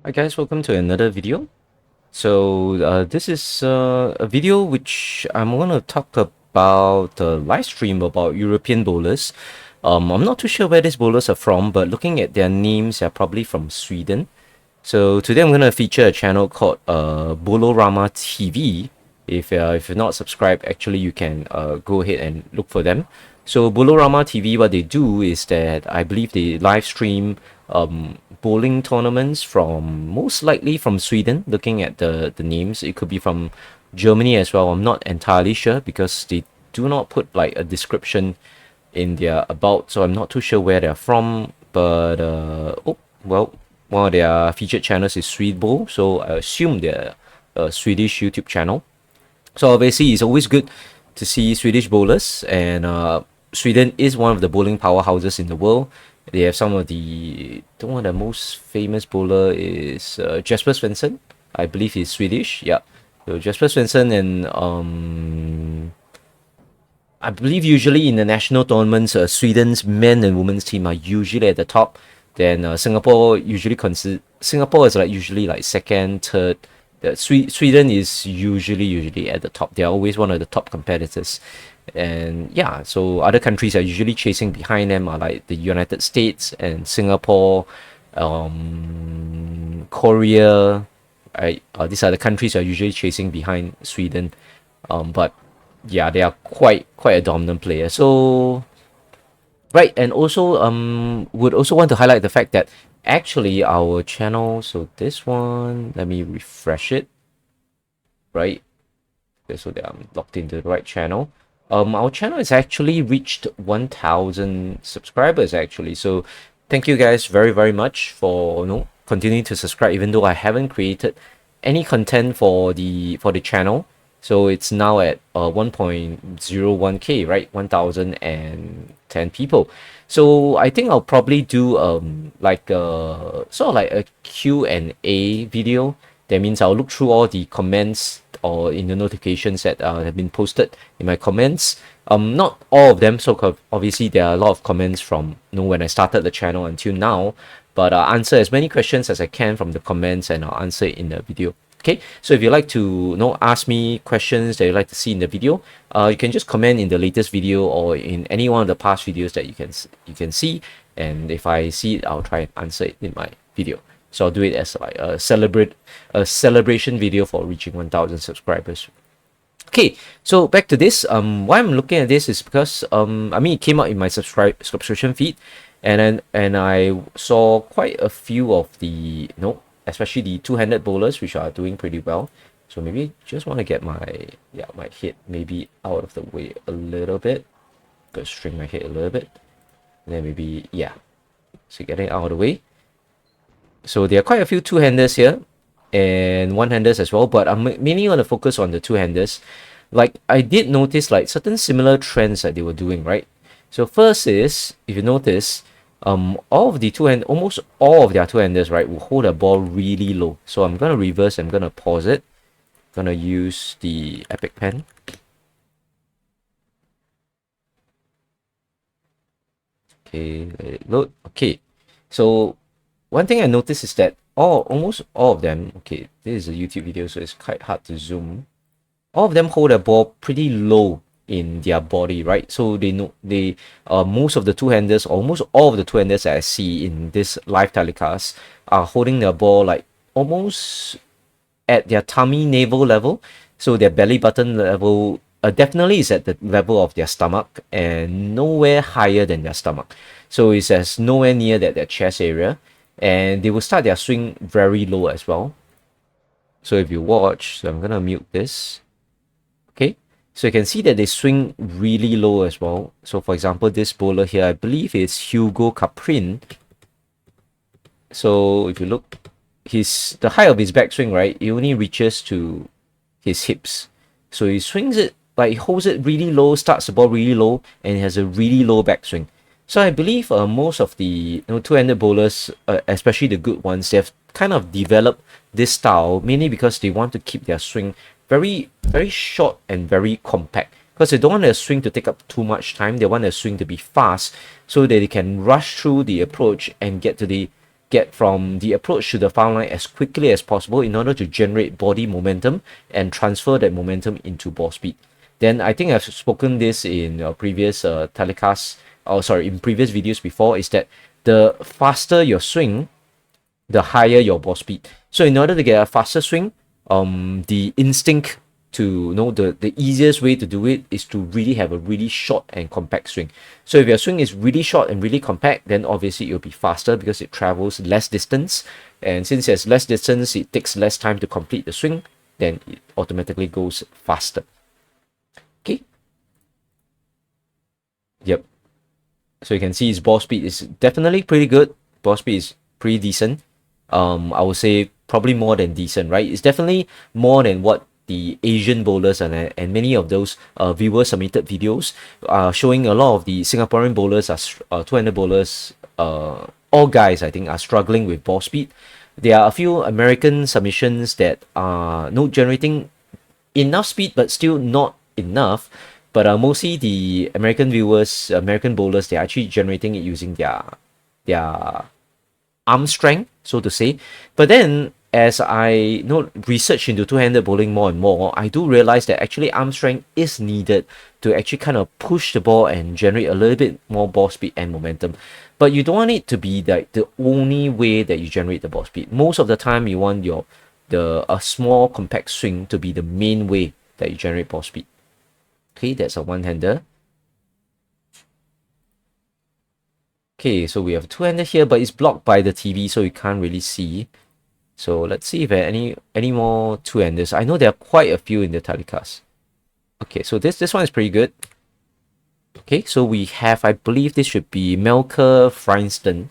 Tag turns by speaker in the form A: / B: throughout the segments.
A: Hi guys, welcome to another video. This is a video which I'm going to talk about a live stream about European bowlers. I'm not too sure where these bowlers are from, but looking at their names, they're probably from Sweden. So today I'm going to feature a channel called Bolorama TV. If you're not subscribed, actually you can go ahead and look for them. So Bolorama TV, what they do is that I believe they live stream bowling tournaments from most likely from Sweden. Looking at the names, it could be from Germany as well. I'm not entirely sure because they do not put like a description in their about, so I'm not too sure where they're from. But one of their featured channels is Swedebowl, so I assume they're a Swedish YouTube channel. So obviously, it's always good to see Swedish bowlers, and Sweden is one of the bowling powerhouses in the world. They have some of one of the most famous bowler is Jesper Svensson. I believe he's Swedish. Yeah, so Jesper Svensson, and I believe usually in the national tournaments, Sweden's men and women's team are usually at the top. Then Singapore is like usually like second, third. Sweden is usually at the top. They're always one of the top competitors. And yeah, so other countries are usually chasing behind them are like the United States and Singapore, Korea, right? These are the countries that are usually chasing behind Sweden. But yeah, they are quite a dominant player. So right, and also would also want to highlight the fact that actually our channel, so this one, let me refresh it, right? Okay, so that I'm logged into the right channel. Our channel has actually reached 1,000 subscribers actually. So thank you guys very much for continuing to subscribe, even though I haven't created any content for the channel. So it's now at 1.01k, right? 1,010 people. So I think I'll probably do like a sort of like a Q&A video. That means I'll look through all the comments or in the notifications that have been posted in my comments. Not all of them, so obviously there are a lot of comments from when I started the channel until now. But I'll answer as many questions as I can from the comments, and I'll answer it in the video. Okay, so if you'd like to ask me questions that you'd like to see in the video, you can just comment in the latest video or in any one of the past videos that you can see, and if I see it, I'll try and answer it in my video. So I'll do it as like a celebration video for reaching 1,000 subscribers. Okay, so back to this. Why I'm looking at this is because I mean it came out in my subscription feed, and I saw quite a few of the especially the two-handed bowlers, which are doing pretty well. So maybe just want to get my head maybe out of the way a little bit. Go string my head a little bit. And then maybe, yeah. So getting out of the way. So there are quite a few two-handers here and one-handers as well, but I'm mainly going to focus on the two-handers. Like I did notice like certain similar trends that they were doing, right? So first is, if you notice, all of the almost all of their two-handers, right, will hold the ball really low. So I'm gonna reverse. I'm gonna pause it. Gonna use the Epic Pen. Okay, let it load. Okay, so one thing I noticed is that almost all of them. Okay, this is a YouTube video, so it's quite hard to zoom. All of them hold the ball pretty low in their body, right? So most of the two-handers, almost all of the two-handers that I see in this live telecast are holding their ball like almost at their tummy navel level. So their belly button level definitely is at the level of their stomach and nowhere higher than their stomach. So it's as nowhere near their chest area, and they will start their swing very low as well. So if you watch, so I'm gonna mute this. Okay, so you can see that they swing really low as well. So for example, this bowler here, I believe it's Hugo Caprin. So if you look, the height of his backswing, right, it only reaches to his hips. So he swings it, but he holds it really low, starts the ball really low, and he has a really low backswing. So I believe most of the two-handed bowlers, especially the good ones, they've kind of developed this style mainly because they want to keep their swing very short and very compact, because they don't want their swing to take up too much time. They want their swing to be fast so that they can rush through the approach and get get from the approach to the foul line as quickly as possible in order to generate body momentum and transfer that momentum into ball speed. Then I think I've spoken this in previous telecasts, in previous videos before, is that the faster your swing, the higher your ball speed. So in order to get a faster swing, the instinct to know the easiest way to do it is to really have a really short and compact swing. So if your swing is really short and really compact, then obviously it'll be faster because it travels less distance. And since there's less distance, it takes less time to complete the swing, then it automatically goes faster. Okay. Yep. So you can see his ball speed is definitely pretty good. Ball speed is pretty decent. I would say probably more than decent, right? It's definitely more than what the Asian bowlers and many of those viewer submitted videos are showing. A lot of the Singaporean bowlers are two-handed bowlers, all guys I think are struggling with ball speed. There are a few American submissions that are not generating enough speed but still not enough, but mostly the American viewers, American bowlers, they're actually generating it using their arm strength, so to say. But then as I research into two-handed bowling more and more, I do realize that actually arm strength is needed to actually kind of push the ball and generate a little bit more ball speed and momentum. But you don't want it to be like the only way that you generate the ball speed. Most of the time you want a small compact swing to be the main way that you generate ball speed. Okay, that's a one-hander. Okay, so we have a two-hander here, but it's blocked by the TV, so you can't really see. So let's see if there are any more two-handers. I know there are quite a few in the telecast. Okay, so this one is pretty good. Okay, so we have, I believe this should be Melker Freinston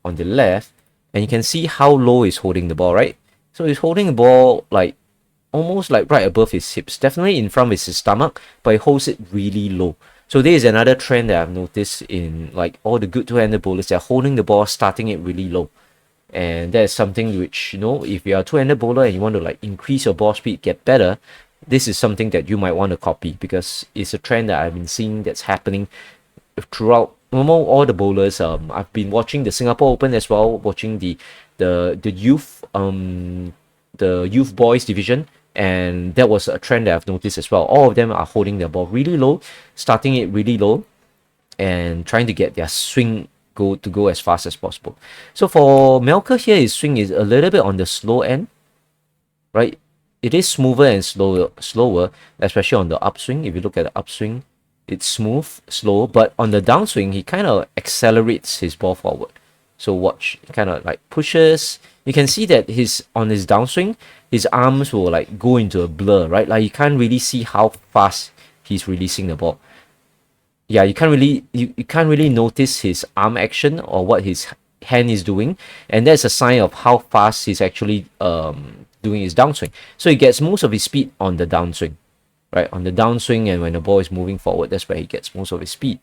A: on the left, and you can see how low he's holding the ball, right? So he's holding the ball like almost like right above his hips, definitely in front of his stomach, but he holds it really low. So this is another trend that I've noticed in like all the good two-handed bowlers. They're holding the ball, starting it really low. And that is something which, if you're a two-handed bowler and you want to like increase your ball speed, get better, this is something that you might want to copy, because it's a trend that I've been seeing that's happening throughout among all the bowlers. I've been watching the Singapore Open as well, watching the youth boys division, and that was a trend that I've noticed as well. All of them are holding their ball really low, starting it really low, and trying to get their swing to go as fast as possible. So for Melker here, his swing is a little bit on the slow end, right? It is smoother and slower, especially on the upswing. If you look at the upswing, it's smooth, slow, but on the downswing, he kind of accelerates his ball forward. So watch, he kind of like pushes. You can see that on his downswing, his arms will like go into a blur, right? Like you can't really see how fast he's releasing the ball. Yeah, you can't really notice his arm action or what his hand is doing, and that's a sign of how fast he's actually doing his downswing. So he gets most of his speed on the downswing, right? On the downswing, and when the ball is moving forward, that's where he gets most of his speed,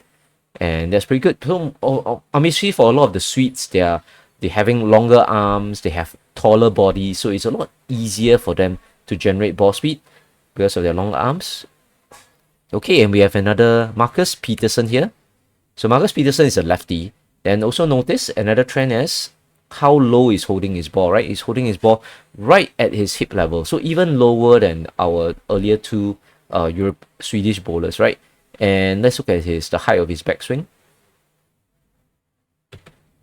A: and that's pretty good. So obviously for a lot of the Swedes, they're having longer arms, they have taller bodies, so it's a lot easier for them to generate ball speed because of their longer arms. Okay, and we have another Marcus Peterson here. So Marcus Peterson is a lefty. And also notice another trend is how low he's holding his ball, right? He's holding his ball right at his hip level. So even lower than our earlier two Swedish bowlers, right? And let's look at the height of his backswing.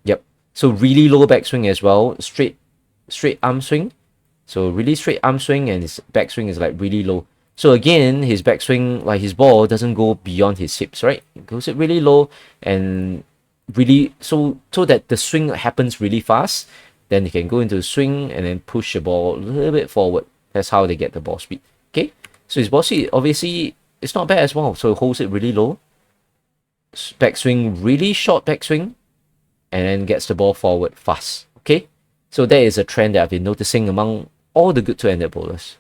A: Yep. So really low backswing as well. Straight arm swing. So really straight arm swing, and his backswing is like really low. So again, his backswing, like his ball doesn't go beyond his hips, right? It goes really low and really so that the swing happens really fast. Then they can go into the swing and then push the ball a little bit forward. That's how they get the ball speed. Okay, so his ball speed obviously it's not bad as well. So it holds it really low. Backswing, really short backswing, and then gets the ball forward fast. Okay, so that is a trend that I've been noticing among all the good two-handed bowlers.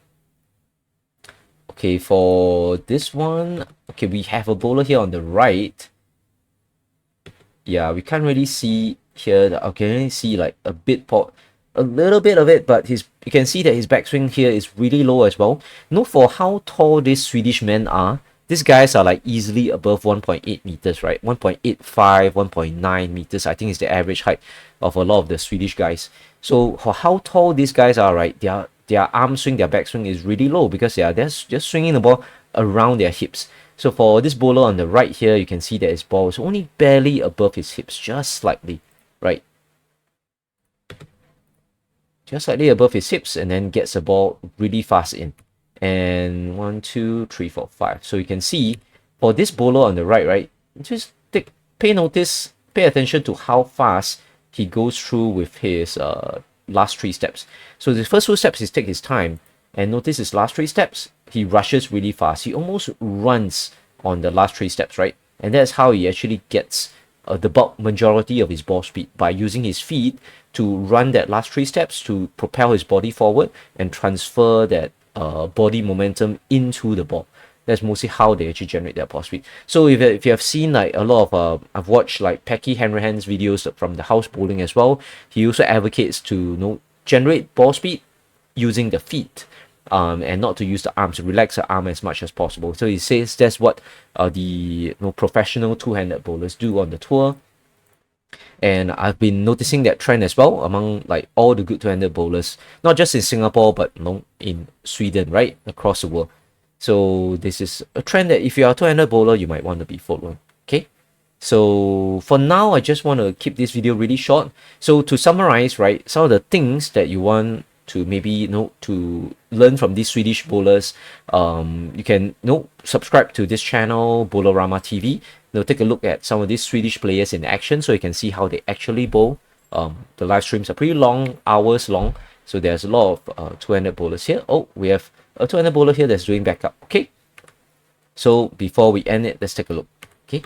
A: Okay, for this one, okay, we have a bowler here on the right. Yeah, we can't really see here. I can only see like a little bit of it, but you can see that his backswing here is really low as well. Note for how tall these Swedish men are, these guys are like easily above 1.8 meters, right? 1.85, 1.9 meters, I think is the average height of a lot of the Swedish guys. So for how tall these guys are, right? Their arm swing, their backswing is really low because they're just swinging the ball around their hips. So for this bowler on the right here, you can see that his ball is only barely above his hips, just slightly, right? Just slightly above his hips, and then gets the ball really fast in. And 1, 2, 3, 4, 5. So you can see for this bowler on the right, just pay attention to how fast he goes through with his last 3 steps. So the first 2 steps, he takes his time, and notice his last 3 steps, he rushes really fast. He almost runs on the last 3 steps, right? And that's how he actually gets the bulk majority of his ball speed, by using his feet to run that last 3 steps to propel his body forward and transfer that body momentum into the ball. That's mostly how they actually generate their ball speed. So if you have seen like a lot of I've watched like Pecky Hanrahan's videos from the house bowling as well. He also advocates to generate ball speed using the feet, and not to use the arms, to relax the arm as much as possible. So he says that's what the professional two-handed bowlers do on the tour. And I've been noticing that trend as well among like all the good two-handed bowlers, not just in Singapore, but in Sweden, right? Across the world. So this is a trend that if you are a two-handed bowler, you might want to be following. Okay. So for now, I just want to keep this video really short. So to summarize, right, some of the things that you want to maybe to learn from these Swedish bowlers, you can subscribe to this channel, Bowlerama TV. Take a look at some of these Swedish players in action, so you can see how they actually bowl. The live streams are pretty long, hours long, so there's a lot of two-handed bowlers here. Oh, we have a two-handed bowler here that's doing backup. Okay, so before we end it, let's take a look. Okay,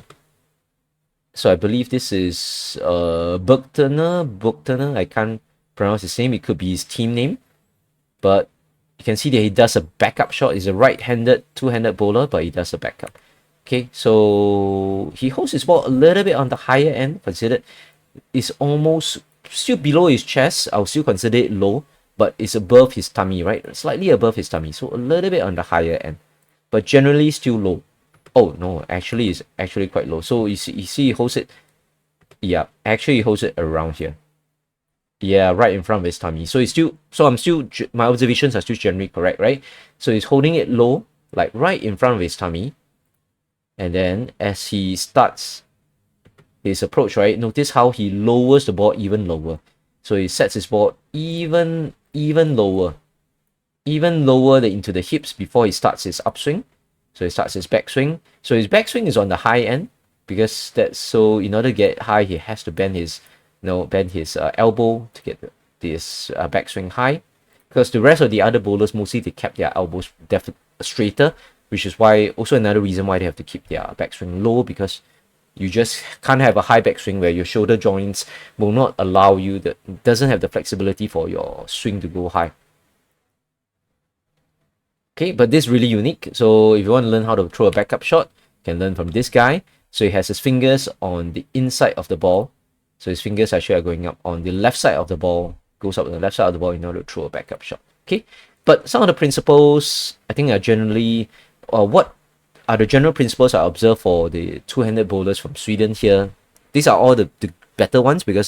A: so I believe this is Bukterner. I can't pronounce his name. It could be his team name, but you can see that he does a backup shot. He's a right-handed two-handed bowler, but he does a backup. Okay, so he holds his ball a little bit on the higher end, considered it's almost still below his chest. I'll still consider it low, but it's above his tummy, right? Slightly above his tummy, so a little bit on the higher end, but generally still low. Oh no, actually it's actually quite low. So you see he holds it, yeah, actually he holds it around here. Yeah, right in front of his tummy. So my observations are still generally correct, right? So he's holding it low, like right in front of his tummy. And then as he starts his approach, right, notice how he lowers the ball even lower. So he sets his ball even lower into the hips before he starts his upswing. So he starts his backswing. So his backswing is on the high end, because that's so in order to get high, he has to bend his elbow to get this backswing high. Because the rest of the other bowlers, mostly they kept their elbows straighter, which is why also another reason why they have to keep their backswing low, because you just can't have a high backswing where your shoulder joints will not allow you, doesn't have the flexibility for your swing to go high. Okay, but this is really unique. So if you want to learn how to throw a backup shot, you can learn from this guy. So he has his fingers on the inside of the ball. So his fingers actually are going up on the left side of the ball, goes up on the left side of the ball in order to throw a backup shot. Okay, but some of the principles I think are generally, what are the general principles I observe for the two-handed bowlers from Sweden here. These are all the better ones, because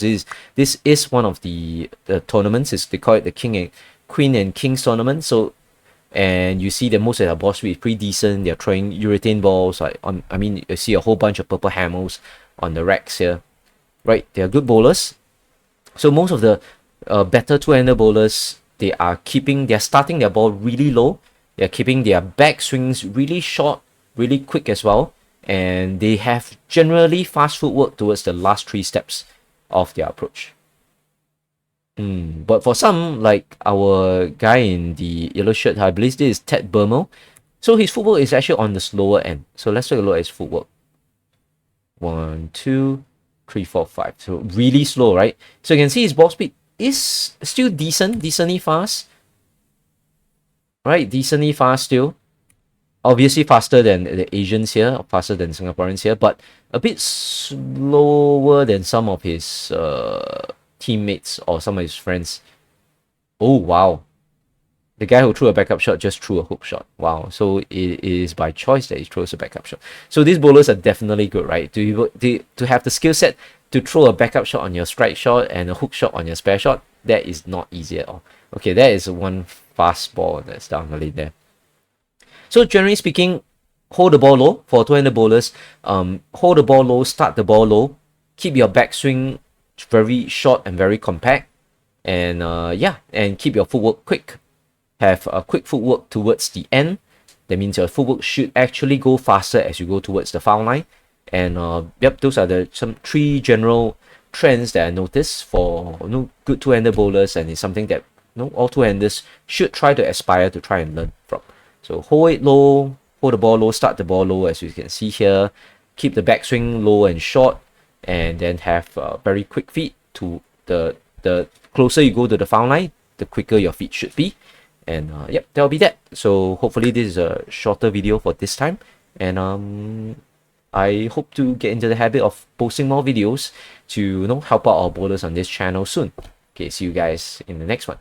A: this is one of the tournaments. They call it the Queen and Kings tournament. So, and you see that most of their ball speed is pretty decent. They're throwing urethane balls. You see a whole bunch of purple hammers on the racks here. Right, they are good bowlers. So most of the better two-handed bowlers, they're starting their ball really low. They're keeping their back swings really short, really quick as well. And they have generally fast footwork towards the last 3 steps of their approach. But for some, like our guy in the yellow shirt, I believe this is Ted Bermel. So his footwork is actually on the slower end. So let's take a look at his footwork. 1, 2, 3, 4, 5. So really slow, right? So you can see his ball speed is still decently fast. Right, decently fast still. Obviously faster than the Asians here, faster than Singaporeans here, but a bit slower than some of his teammates or some of his friends. Oh, wow. The guy who threw a backup shot just threw a hook shot. Wow. So it is by choice that he throws a backup shot. So these bowlers are definitely good, right? To have the skill set to throw a backup shot on your strike shot and a hook shot on your spare shot, that is not easy at all. Okay, that is one fast ball that's down the lane there. So generally speaking, hold the ball low for two-handed bowlers. Hold the ball low, start the ball low, keep your backswing very short and very compact, and and keep your footwork quick. Have a quick footwork towards the end. That means your footwork should actually go faster as you go towards the foul line. And those are some three general trends that I noticed for good two-handed bowlers, and it's something that all two-handers should try to aspire to try and learn from. So hold it low, hold the ball low, start the ball low as you can see here. Keep the backswing low and short, and then have very quick feet. To the closer you go to the foul line, the quicker your feet should be. And that'll be that. So hopefully this is a shorter video for this time, and I hope to get into the habit of posting more videos to help out our bowlers on this channel soon. Okay, see you guys in the next one.